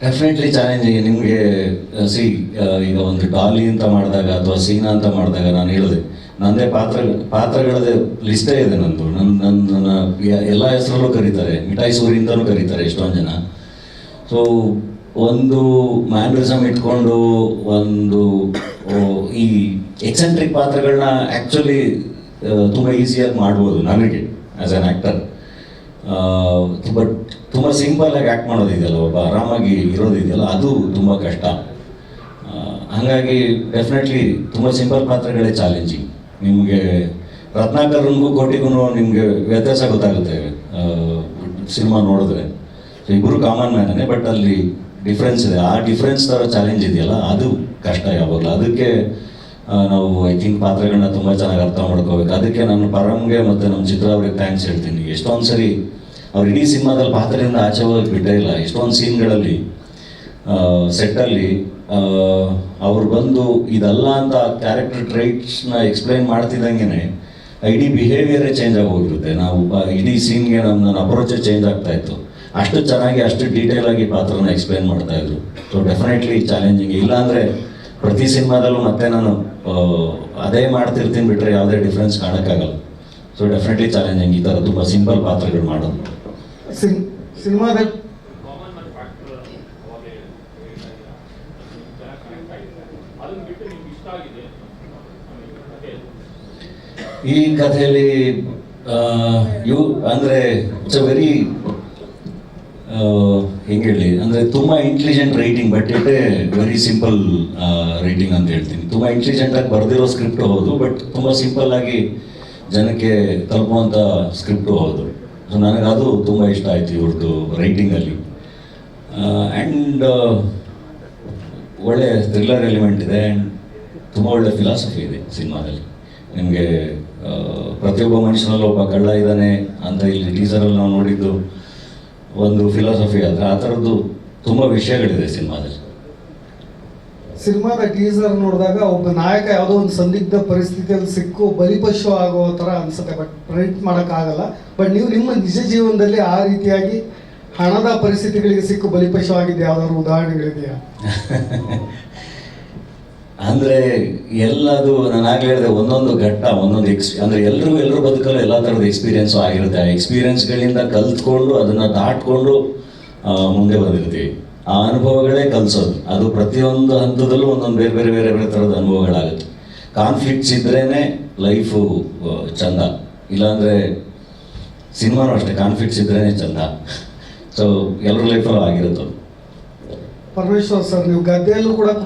Definitely challenging. ನಿಮಗೆ ಈಗ ಒಂದು ಡಾಲಿ ಅಂತ ಮಾಡಿದಾಗ ಅಥವಾ ಸೀನಾ ಅಂತ ಮಾಡಿದಾಗ ನಾನು ಹೇಳಿದೆ ನನ್ನದೇ ಪಾತ್ರಗಳದೇ ಲಿಸ್ಟೇ ಇದೆ. ನನ್ನ ಎಲ್ಲ ಹೆಸರಲ್ಲೂ ಕರೀತಾರೆ, ಮಿಠಾಯಿ ಸೂರಿ ಅಂತಲೂ ಕರೀತಾರೆ ಎಷ್ಟೊಂದು ಜನ. ಸೊ ಒಂದು ಮ್ಯಾನರಿಸಮ್ ಇಟ್ಕೊಂಡು ಒಂದು ಈ ಎಕ್ಸೆಂಟ್ರಿಕ್ ಪಾತ್ರಗಳನ್ನ ಆ್ಯಕ್ಚುಲಿ ತುಂಬ ಈಸಿಯಾಗಿ ಮಾಡ್ಬೋದು ನನಗೆ ಆ್ಯಸ್ ಆ್ಯನ್ ಆ್ಯಕ್ಟರ್. ಬಟ್ ತುಂಬ ಸಿಂಪಲ್ಲಾಗಿ ಆ್ಯಕ್ಟ್ ಮಾಡೋದಿದೆಯಲ್ಲ, ಒಬ್ಬ ಆರಾಮಾಗಿ ಇರೋದಿದೆಯಲ್ಲ, ಅದು ತುಂಬ ಕಷ್ಟ. ಹಾಗಾಗಿ ಡೆಫಿನೆಟ್ಲಿ ತುಂಬ ಸಿಂಪಲ್ ಪಾತ್ರಗಳೇ ಚಾಲೆಂಜಿಂಗ್. ನಿಮಗೆ ರತ್ನಾಕರ್ನಿಗೂ ಕೋಟಿಗೂ ನಿಮಗೆ ವ್ಯತ್ಯಾಸ ಗೊತ್ತಾಗುತ್ತೆ ಸಿನಿಮಾ ನೋಡಿದ್ರೆ. ಸೊ ಇಬ್ಬರು ಕಾಮನ್ ಮ್ಯಾನೇ, ಬಟ್ ಅಲ್ಲಿ ಡಿಫ್ರೆನ್ಸ್ ಇದೆ. ಆ ಡಿಫ್ರೆನ್ಸ್ ಥರ ಚಾಲೆಂಜ್ ಇದೆಯಲ್ಲ, ಅದು ಕಷ್ಟ ಯಾವಾಗಲೂ. ಅದಕ್ಕೆ ನಾವು ಐ ಥಿಂಕ್ ಪಾತ್ರಗಳನ್ನ ತುಂಬ ಚೆನ್ನಾಗಿ ಅರ್ಥ ಮಾಡ್ಕೋಬೇಕು. ಅದಕ್ಕೆ ನಾನು ಪರಮ್ಗೆ ಮತ್ತು ನಮ್ಮ ಚಿತ್ರ ಅವ್ರಿಗೆ ಥ್ಯಾಂಕ್ಸ್ ಹೇಳ್ತೀನಿ. ಎಷ್ಟೊಂದು ಸರಿ ಅವ್ರು ಇಡೀ ಸಿನಿಮಾದಲ್ಲಿ ಪಾತ್ರದಿಂದ ಆಚೆ ಹೋಗಿ ಬಿಟ್ಟೇ ಇಲ್ಲ. ಎಷ್ಟೊಂದು ಸೀನ್ಗಳಲ್ಲಿ ಸೆಟ್ಟಲ್ಲಿ ಅವ್ರು ಬಂದು ಇದಲ್ಲ ಅಂತ ಕ್ಯಾರೆಕ್ಟರ್ ಟ್ರೈಟ್ಸ್ನ ಎಕ್ಸ್ಪ್ಲೈನ್ ಮಾಡ್ತಿದ್ದಂಗೆ ಇಡೀ ಬಿಹೇವಿಯರೇ ಚೇಂಜ್ ಆಗಿ ಹೋಗಿರುತ್ತೆ. ನಾವು ಇಡೀ ಸೀನ್ಗೆ ನನ್ನ ಅಪ್ರೋಚೇ ಚೇಂಜ್ ಆಗ್ತಾ ಇತ್ತು. ಅಷ್ಟು ಚೆನ್ನಾಗಿ ಅಷ್ಟು ಡೀಟೇಲಾಗಿ ಪಾತ್ರನ ಎಕ್ಸ್ಪ್ಲೈನ್ ಮಾಡ್ತಾಯಿದ್ರು. So definitely challenging. ಇಲ್ಲಾಂದರೆ ಪ್ರತಿ ಸಿನಿಮಾದಲ್ಲೂ ಮತ್ತೆ ನಾನು ಅದೇ ಮಾಡ್ತಿರ್ತೀನಿ ಬಿಟ್ಟರೆ ಯಾವುದೇ ಡಿಫ್ರೆನ್ಸ್ ಕಾಣೋಕ್ಕಾಗಲ್ಲ. ಸೊ ಡೆಫಿನೆಟ್ಲಿ ಚಾಲೆಂಜಿಂಗ್ ಈ ಥರ ತುಂಬ ಸಿಂಪಲ್ ಪಾತ್ರಗಳು ಮಾಡೋದು. ಸಿನಿಮಾದಲ್ಲಿ ಈ ಕಥೆಯಲ್ಲಿ ಅಂದರೆ ಇಟ್ಸ್ ಅ ವೆರಿ ಹೆಂಗೆ ಹೇಳಿ ಅಂದರೆ ತುಂಬ intelligent writing, but it very simple writing ಅಂತ ಹೇಳ್ತೀನಿ. ತುಂಬ ಇಂಟೆಲಿಜೆಂಟಾಗಿ ಬರೆದಿರೋ ಸ್ಕ್ರಿಪ್ಟು ಹೌದು, ಬಟ್ ತುಂಬ ಸಿಂಪಲ್ಲಾಗಿ ಜನಕ್ಕೆ ತಲುಪುವಂಥ ಸ್ಕ್ರಿಪ್ಟು ಹೌದು. ಸೊ ನನಗದು ತುಂಬ ಇಷ್ಟ ಆಯಿತು ಇವ್ರದ್ದು ರೈಟಿಂಗಲ್ಲಿ. ಆ್ಯಂಡ್ ಒಳ್ಳೆ ಥ್ರಿಲ್ಲರ್ ಎಲಿಮೆಂಟ್ ಇದೆ ಆ್ಯಂಡ್ ತುಂಬ ಒಳ್ಳೆ ಫಿಲಾಸಫಿ ಇದೆ ಸಿನಿಮಾದಲ್ಲಿ. ನಿಮಗೆ ಪ್ರತಿಯೊಬ್ಬ ಮನುಷ್ಯನಲ್ಲಿ ಒಬ್ಬ ಕಳ್ಳ ಇದ್ದಾನೆ ಅಂತ ಇಲ್ಲಿ ಟೀಸರಲ್ಲಿ ನಾವು ನೋಡಿದ್ದು ಒಂದು ಫಿಲಾಸಫಿ. ಆದರೆ ಆ ಥರದ್ದು ತುಂಬ ವಿಷಯಗಳಿದೆ ಸಿನಿಮಾದಲ್ಲಿ. ಸಿನಿಮಾದ ಟೀಸರ್ ನೋಡಿದಾಗ ಒಬ್ಬ ನಾಯಕ ಯಾವುದೋ ಒಂದು ಸಂದಿಗ್ಧ ಪರಿಸ್ಥಿತಿಯಲ್ಲಿ ಸಿಕ್ಕು ಬಲಿಪಶು ಆಗೋ ಥರ ಅನಿಸುತ್ತೆ, ಬಟ್ ಪ್ರೆಡಿಕ್ಟ್ ಮಾಡೋಕ್ಕಾಗಲ್ಲ. ಬಟ್ ನೀವು ನಿಮ್ಮ ನಿಜ ಜೀವನದಲ್ಲಿ ಆ ರೀತಿಯಾಗಿ ಹಣದ ಪರಿಸ್ಥಿತಿಗಳಿಗೆ ಸಿಕ್ಕು ಬಲಿಪಶು ಆಗಿದ್ದೆ ಯಾವ್ದಾದ್ರು ಉದಾಹರಣೆಗಳಿದೆಯಾ? ಅಂದರೆ ಎಲ್ಲದು ನಾನು ಆಗಲೇ ಹೇಳಿದೆ, ಒಂದೊಂದು ಘಟ್ಟ ಒಂದೊಂದು ಅಂದರೆ ಎಲ್ಲರೂ ಬದುಕಲು ಎಲ್ಲ ಥರದ ಎಕ್ಸ್ಪೀರಿಯೆನ್ಸು ಆಗಿರುತ್ತೆ. ಆ ಎಕ್ಸ್ಪೀರಿಯೆನ್ಸ್ಗಳಿಂದ ಕಲ್ತ್ಕೊಂಡು ಅದನ್ನು ದಾಟ್ಕೊಂಡು ಮುಂದೆ ಬಂದಿರ್ತೀವಿ. ಆ ಅನುಭವಗಳೇ ಕಲಿಸೋದು. ಅದು ಪ್ರತಿಯೊಂದು ಹಂತದಲ್ಲೂ ಒಂದೊಂದು ಬೇರೆ ಬೇರೆ ಬೇರೆ ಬೇರೆ ಥರದ ಅನುಭವಗಳಾಗುತ್ತೆ. ಕಾನ್ಫ್ಲಿಕ್ಟ್ಸ್ ಇದ್ರೇ ಲೈಫು ಚಂದ. ಇಲ್ಲಾಂದರೆ ಸಿನಿಮಾನೂ ಅಷ್ಟೇ, ಕಾನ್ಫ್ಲಿಕ್ಟ್ಸ್ ಇದ್ರೇ ಚಂದ. ಸೊ ಎಲ್ಲರ ಲೈಫಲ್ಲೂ ಆಗಿರುತ್ತೆ. ಪರಮೇಶ್ವರ್ ಸರ್, ನೀವು ಗದ್ದೆಯಲ್ಲೂ ಕೂಡ